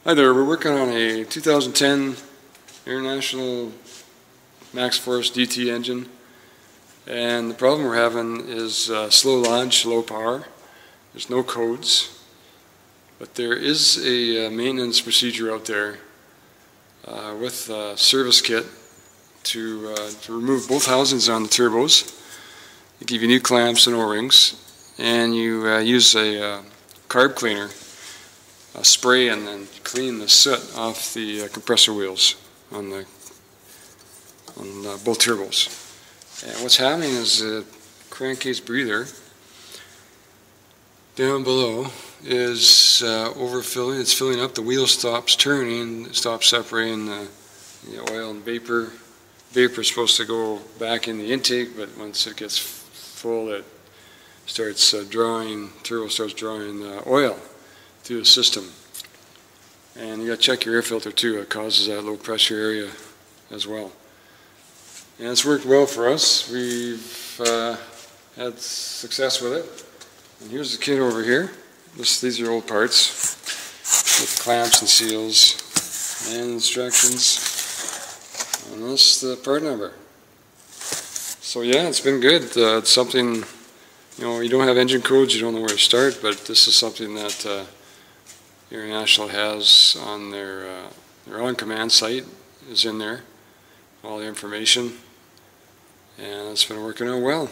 Hi there, we're working on a 2010 International MaxxForce DT engine, and the problem we're having is slow launch, low power. There's no codes, but there is a maintenance procedure out there with a service kit to remove both housings on the turbos. They give you new clamps and O-rings, and you use a carb cleaner, spray and then clean the soot off the compressor wheels on both turbos. And what's happening is the crankcase breather down below is overfilling. It's filling up. The wheel stops turning. It stops separating the oil and vapor. Vapor is supposed to go back in the intake, but once it gets full, it starts turbo starts drawing oil through the system. And you got to check your air filter too. It causes that low pressure area as well. And it's worked well for us. We've had success with it. And here's the kit over here. These are old parts with clamps and seals and instructions. And this is the part number. So yeah, it's been good. It's something, you don't have engine codes, you don't know where to start, but this is something that International has on their on-command site, is in there, all the information, and it's been working out well.